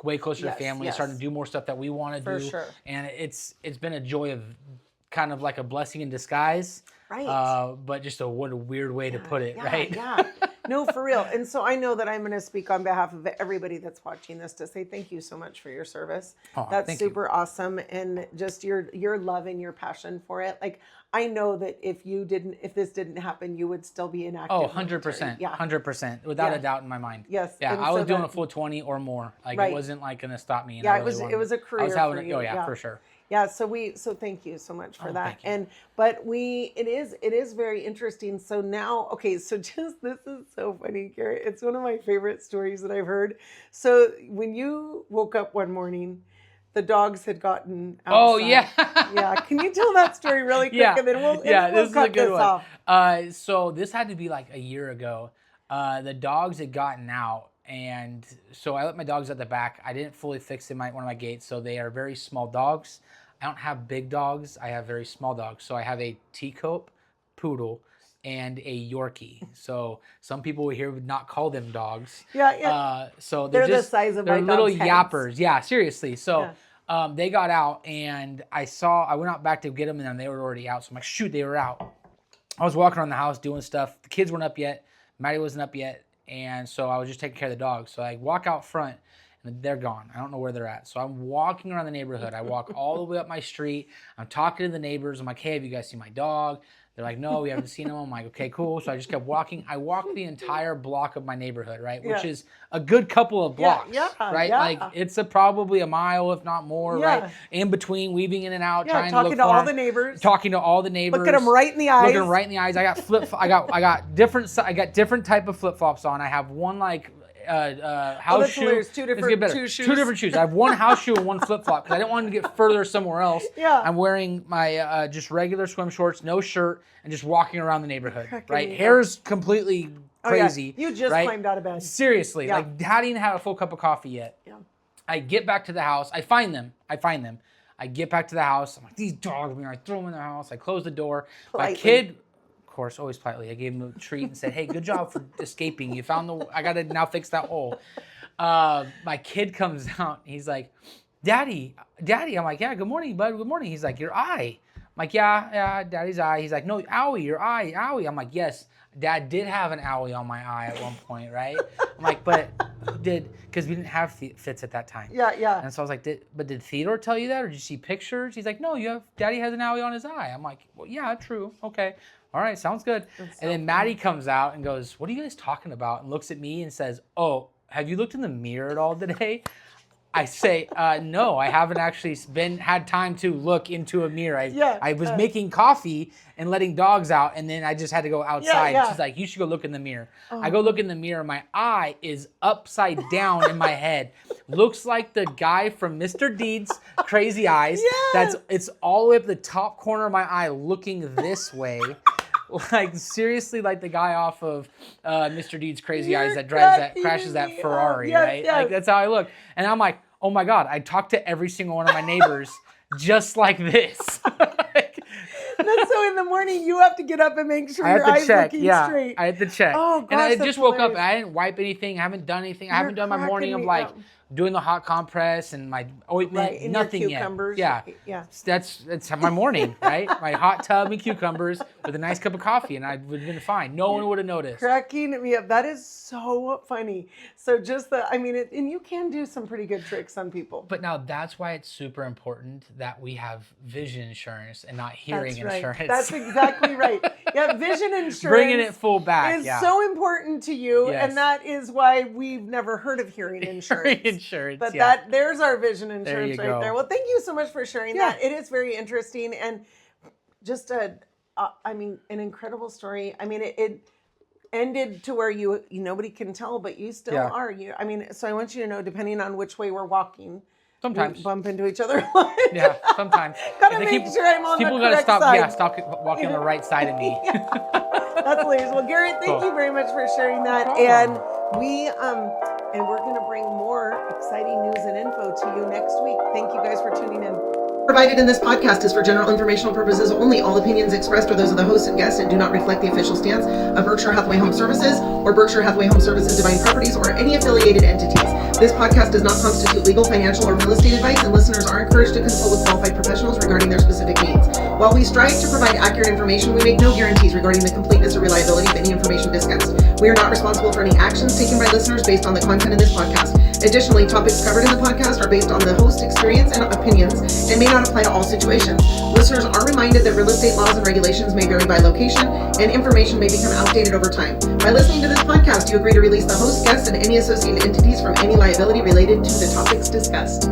Speaker 2: way closer to family, starting to do more stuff that we want to do.
Speaker 1: For sure.
Speaker 2: And it's been a joy of kind of like a blessing in disguise.
Speaker 1: Right.
Speaker 2: But just what a weird way to put it, right?
Speaker 1: Yeah. No, for real. And so I know that I'm going to speak on behalf of everybody that's watching this to say thank you so much for your service. That's super awesome. And just your love and your passion for it. Like, I know that if this didn't happen, you would still be inactive.
Speaker 2: Oh, 100%. Yeah. 100%. Without a doubt in my mind.
Speaker 1: Yes.
Speaker 2: Yeah.
Speaker 1: And
Speaker 2: I was
Speaker 1: so
Speaker 2: doing a full 20 or more. Like it wasn't like going to stop me. And
Speaker 1: it was a career for you.
Speaker 2: Oh yeah, for sure.
Speaker 1: Yeah, so thank you so much for that. It is very interesting. So now, okay, so just this is so funny, Garrett. It's one of my favorite stories that I've heard. So when you woke up one morning, the dogs had gotten outside.
Speaker 2: Oh yeah.
Speaker 1: Yeah. Can you tell that story really quick? And then we'll
Speaker 2: this is a good one.
Speaker 1: Off.
Speaker 2: So this had to be like a year ago. The dogs had gotten out. And so I let my dogs at the back. I didn't fully fix one of my gates, so they are very small dogs. I don't have big dogs. I have very small dogs. So I have a teacup poodle and a Yorkie. So some people here would not call them dogs.
Speaker 1: Yeah.
Speaker 2: So
Speaker 1: they're the size of my
Speaker 2: little
Speaker 1: dog's
Speaker 2: yappers.
Speaker 1: heads.
Speaker 2: Yeah, seriously. So they got out, and I went out back to get them, and then they were already out. So I'm like, shoot, they were out. I was walking around the house doing stuff. The kids weren't up yet. Maddie wasn't up yet. And so I was just taking care of the dogs. So I walk out front, and they're gone. I don't know where they're at. So I'm walking around the neighborhood. I walk all the way up my street. I'm talking to the neighbors. I'm like, hey, have you guys seen my dog? They're like, no, we haven't seen him. I'm like, okay, cool. So I just kept walking. I walked the entire block of my neighborhood, right? Which is a good couple of blocks, right? Like it's probably a mile, if not more, right? In between, weaving in and out, trying to look
Speaker 1: talking to all the neighbors.
Speaker 2: Talking to all the neighbors.
Speaker 1: Look at them right in the eyes.
Speaker 2: Looking them right in the eyes. I got I got different type of flip flops on. I have one like house shoe.
Speaker 1: Two different shoes.
Speaker 2: Two different shoes. I have one house shoe and one flip flop because I didn't want to get further somewhere else.
Speaker 1: Yeah.
Speaker 2: I'm wearing my just regular swim shorts, no shirt, and just walking around the neighborhood. Right, hair's completely crazy.
Speaker 1: You just climbed out of bed.
Speaker 2: Seriously, like hadn't even had a full cup of coffee yet.
Speaker 1: Yeah.
Speaker 2: I get back to the house. I find them. I get back to the house. I'm like, these dogs. I throw them in the house. I close the door.
Speaker 1: Politely.
Speaker 2: My kid. Course, always politely. I gave him a treat and said, hey, good job for escaping. You found I got to now fix that hole. My kid comes out. He's like, Daddy. I'm like, yeah, good morning, bud. Good morning. He's like, your eye. I'm like, yeah, Daddy's eye. He's like, no, owie, your eye, owie. I'm like, yes, Dad did have an owie on my eye at one point, right? I'm like, but who did? Because we didn't have fits at that time.
Speaker 1: Yeah.
Speaker 2: And so I was like, did Theodore tell you that? Or did you see pictures? He's like, no, Daddy has an owie on his eye. I'm like, well, yeah, true. Okay. All right, sounds good. And then Maddie comes out and goes, what are you guys talking about? And looks at me and says, oh, have you looked in the mirror at all today? I say, no, I haven't actually had time to look into a mirror. I was making coffee and letting dogs out, and then I just had to go outside.
Speaker 1: Yeah.
Speaker 2: She's like, you should go look in the mirror. I go look in the mirror. My eye is upside down in my head. Looks like the guy from Mr. Deeds' Crazy Eyes.
Speaker 1: Yes.
Speaker 2: It's all the way up the top corner of my eye looking this way. Like seriously, like the guy off of Mr. Deeds' Crazy Eyes that crashes that Ferrari, right?
Speaker 1: Yes.
Speaker 2: Like that's how I look. And I'm like, oh my God, I talked to every single one of my neighbors just like this.
Speaker 1: That's so in the morning you have to get up and make sure your eyes looking straight.
Speaker 2: I had to check.
Speaker 1: Oh, gosh,
Speaker 2: and I
Speaker 1: that's
Speaker 2: just woke up.
Speaker 1: hilarious.
Speaker 2: I didn't wipe anything. I haven't done anything. I haven't done my morning of
Speaker 1: cracking me
Speaker 2: like
Speaker 1: up.
Speaker 2: doing the hot compress and my ointment.
Speaker 1: And
Speaker 2: nothing
Speaker 1: your
Speaker 2: yet.
Speaker 1: cucumbers.
Speaker 2: Yeah. That's my morning, right? My hot tub and cucumbers with a nice cup of coffee, and I would have been fine. No one would have noticed.
Speaker 1: Cracking me up. That is so funny. So just and you can do some pretty good tricks on people.
Speaker 2: But now that's why it's super important that we have vision insurance and not hearing insurance.
Speaker 1: That's exactly right. Yeah, vision insurance.
Speaker 2: Bringing it full back
Speaker 1: is so important to you,
Speaker 2: Yes.
Speaker 1: and that is why we've never heard of hearing insurance.
Speaker 2: insurance.
Speaker 1: But
Speaker 2: Yeah.
Speaker 1: there's our vision insurance
Speaker 2: you
Speaker 1: right
Speaker 2: go.
Speaker 1: there. Well, thank you so much for sharing
Speaker 2: Yeah.
Speaker 1: that. It is very interesting and just an incredible story. I mean, it ended to where you nobody can tell, but you still
Speaker 2: Yeah.
Speaker 1: are. So I want you to know, depending on which way we're walking,
Speaker 2: Sometimes.
Speaker 1: we bump into each other.
Speaker 2: Yeah, sometimes.
Speaker 1: Gotta
Speaker 2: If they
Speaker 1: make
Speaker 2: keep-
Speaker 1: sure I'm on the
Speaker 2: People gotta
Speaker 1: correct
Speaker 2: stop.
Speaker 1: side.
Speaker 2: Yeah, stop walking on the right side of me.
Speaker 1: That's hilarious. Well, Garrett, thank
Speaker 2: Cool.
Speaker 1: you very much for sharing that.
Speaker 2: problem.
Speaker 1: And we're going to bring more exciting news and info to you next week. Thank you guys for tuning in. Provided in this podcast is for general informational purposes only. All opinions expressed are those of the host and guest and do not reflect the official stance of Berkshire Hathaway Home Services or Berkshire Hathaway Home Services Divine Properties or any affiliated entities. This podcast does not constitute legal, financial, or real estate advice, and listeners are encouraged to consult with qualified professionals regarding their specific needs. While we strive to provide accurate information, we make no guarantees regarding the completeness or reliability of any information discussed. We are not responsible for any actions taken by listeners based on the content of this podcast. Additionally, topics covered in the podcast are based on the host's experience and opinions and may not apply to all situations. Listeners are reminded that real estate laws and regulations may vary by location, and information may become outdated over time. By listening to this podcast, you agree to release the host, guests, and any associated entities from any liability related to the topics discussed.